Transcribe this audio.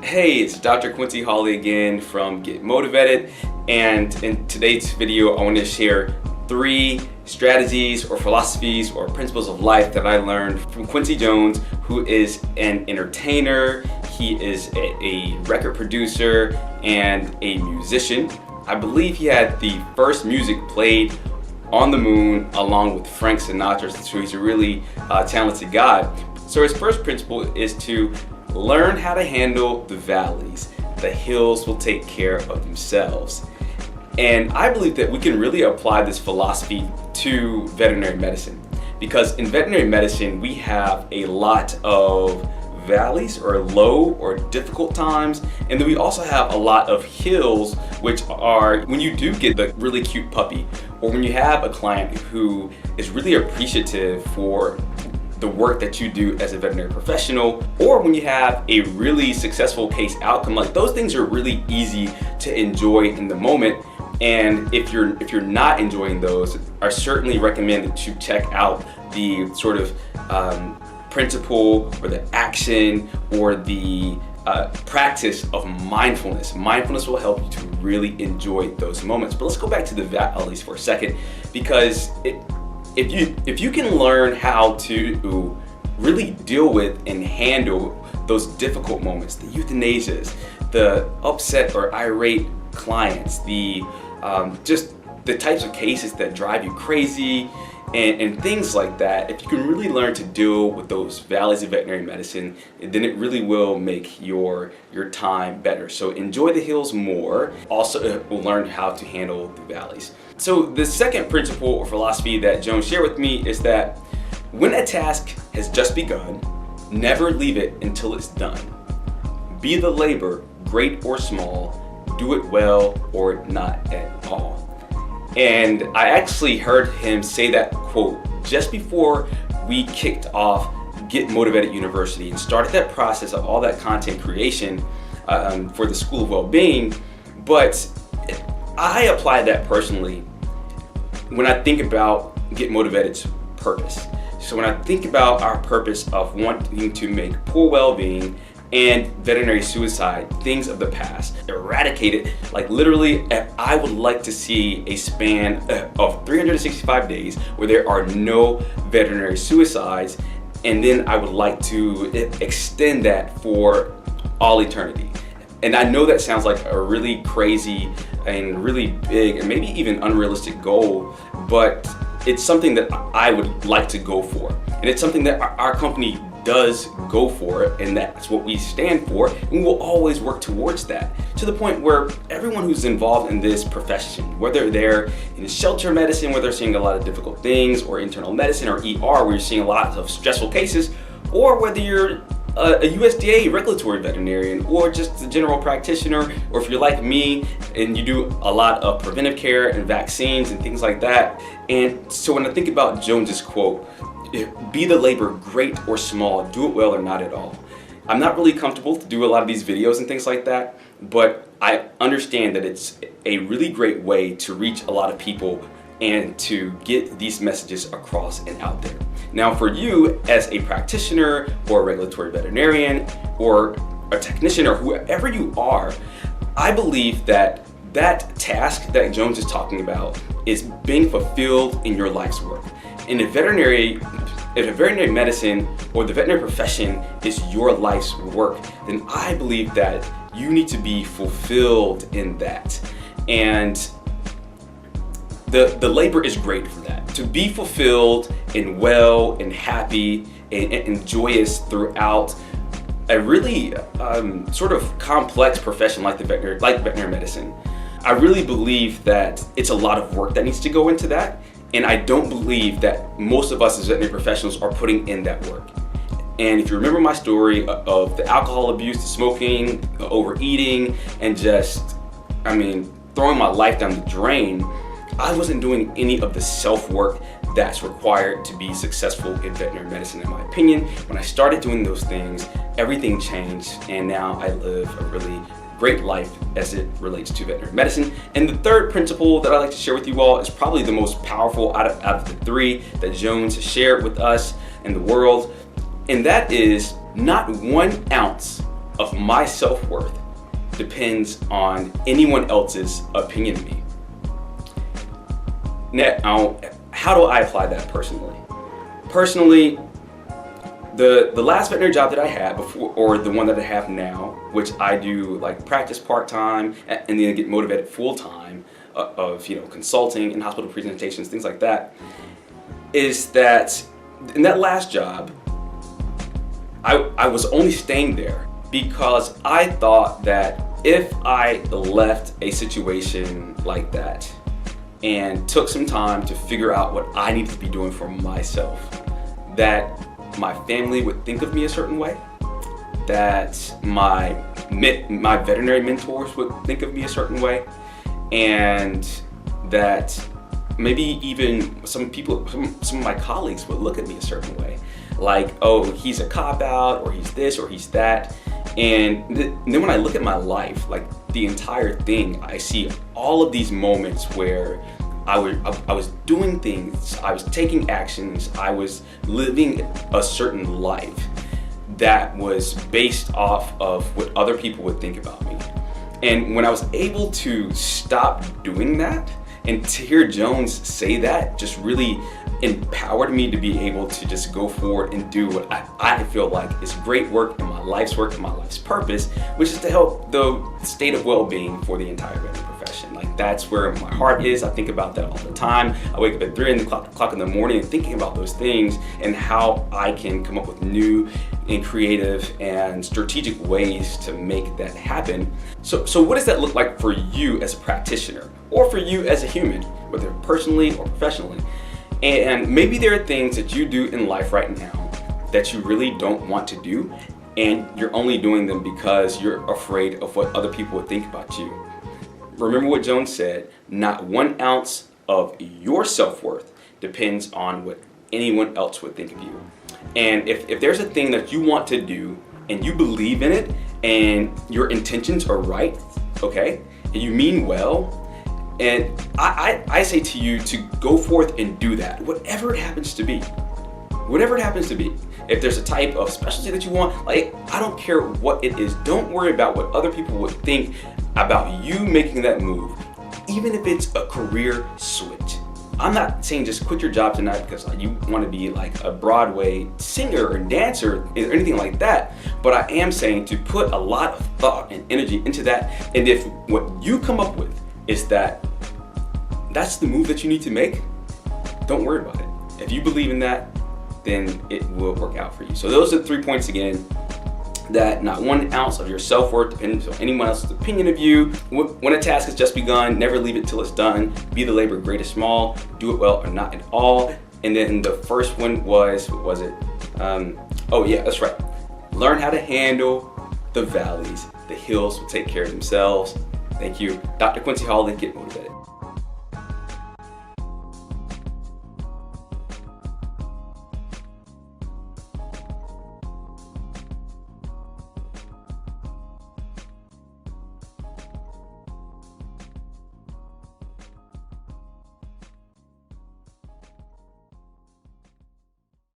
Hey, it's Dr. Quincy Hawley again from Get MotiVETed, and in today's video I want to share 3 strategies or philosophies or principles of life that I learned from Quincy Jones, who is an entertainer. He is a record producer and a musician. I believe he had the first music played on the moon along with Frank Sinatra, so he's a really talented guy. So his first principle is to learn how to handle the valleys. The hills will take care of themselves. And I believe that we can really apply this philosophy to veterinary medicine, because in veterinary medicine we have a lot of valleys or low or difficult times, and then we also have a lot of hills, which are when you do get the really cute puppy, or when you have a client who is really appreciative for the work that you do as a veterinary professional, or when you have a really successful case outcome. Like, those things are really easy to enjoy in the moment. And if you're not enjoying those, I certainly recommend that you check out the sort of principle or the action or the practice of mindfulness. Mindfulness will help you to really enjoy those moments. But let's go back to the valleys for a second, because if you can learn how to really deal with and handle those difficult moments, the euthanasias, the upset or irate clients, the just the types of cases that drive you crazy and things like that, if you can really learn to deal with those valleys of veterinary medicine, then it really will make your time better. So enjoy the hills more. Also, we'll learn how to handle the valleys. So the second principle or philosophy that Jones shared with me is that when a task has just begun, never leave it until it's done. Be the labor, great or small, do it well or not at all. And I actually heard him say that quote just before we kicked off Get MotiVETed University and started that process of all that content creation for the School of Wellbeing. But I apply that personally when I think about Get MotiVETed's purpose. So when I think about our purpose of wanting to make poor well-being and veterinary suicide things of the past, eradicate it, like literally, I would like to see a span of 365 days where there are no veterinary suicides, and then I would like to extend that for all eternity. And I know that sounds like a really crazy and really big and maybe even unrealistic goal, but it's something that I would like to go for. And it's something that our company does go for, and that's what we stand for, and we'll always work towards that, to the point where everyone who's involved in this profession, whether they're in shelter medicine where they're seeing a lot of difficult things, or internal medicine or ER where you're seeing a lot of stressful cases, or whether you're a USDA regulatory veterinarian or just a general practitioner, or if you're like me and you do a lot of preventive care and vaccines and things like that. And so when I think about Jones's quote, be the labor, great or small, do it well or not at all. I'm not really comfortable to do a lot of these videos and things like that, but I understand that it's a really great way to reach a lot of people and to get these messages across and out there. Now, for you as a practitioner or a regulatory veterinarian or a technician or whoever you are, I believe that that task that Jones is talking about is being fulfilled in your life's work. In if veterinary medicine or the veterinary profession is your life's work, then I believe that you need to be fulfilled in that. And the labor is great for that. To be fulfilled and well and happy and joyous throughout a really sort of complex profession like veterinary medicine. I really believe that it's a lot of work that needs to go into that. And I don't believe that most of us as veterinary professionals are putting in that work. And if you remember my story of the alcohol abuse, the smoking, the overeating, and just, throwing my life down the drain, I wasn't doing any of the self-work that's required to be successful in veterinary medicine, in my opinion. When I started doing those things, everything changed, and now I live a really great life as it relates to veterinary medicine. And the third principle that I like to share with you all is probably the most powerful out of the 3 that Jones has shared with us and the world, and that is not 1 ounce of my self-worth depends on anyone else's opinion of me. Now, how do I apply that personally? Personally, the last veterinary job that I had before, or the one that I have now, which I do like practice part-time and then get MotiVETed full-time of consulting and hospital presentations, things like that, is that in that last job, I was only staying there because I thought that if I left a situation like that and took some time to figure out what I needed to be doing for myself, that my family would think of me a certain way, that my veterinary mentors would think of me a certain way, and that maybe even some of my colleagues would look at me a certain way. Like, oh, he's a cop-out, or he's this, or he's that. And then when I look at my life, like the entire thing, I see all of these moments where I was doing things, I was taking actions, I was living a certain life that was based off of what other people would think about me. And when I was able to stop doing that, and to hear Jones say that just really empowered me to be able to just go forward and do what I feel like is great work and my life's purpose, which is to help the state of well-being for the entire veterinary profession. Like, that's where my heart is. I think about that all the time. I wake up at 3 o'clock in the morning and thinking about those things and how I can come up with new and creative and strategic ways to make that happen. So what does that look like for you as a practitioner, or for you as a human, whether personally or professionally? And maybe there are things that you do in life right now that you really don't want to do, and you're only doing them because you're afraid of what other people would think about you. Remember what Jones said, not 1 ounce of your self-worth depends on what anyone else would think of you. And if there's a thing that you want to do and you believe in it and your intentions are right, okay, and you mean well, and I say to you to go forth and do that, whatever it happens to be. Whatever it happens to be. If there's a type of specialty that you want, like, I don't care what it is. Don't worry about what other people would think about you making that move, even if it's a career switch. I'm not saying just quit your job tonight because you want to be like a Broadway singer or dancer or anything like that. But I am saying to put a lot of thought and energy into that. And if what you come up with is that's the move that you need to make, don't worry about it. If you believe in that, then it will work out for you. So those are the 3 points again. That not 1 ounce of your self-worth depends on anyone else's opinion of you. When a task has just begun, never leave it till it's done. Be the labor great or small, do it well or not at all. And then the first one was, what was it? Oh yeah, that's right. Learn how to handle the valleys. The hills will take care of themselves. Thank you. Dr. Quincy Hawley, Get MotiVETed.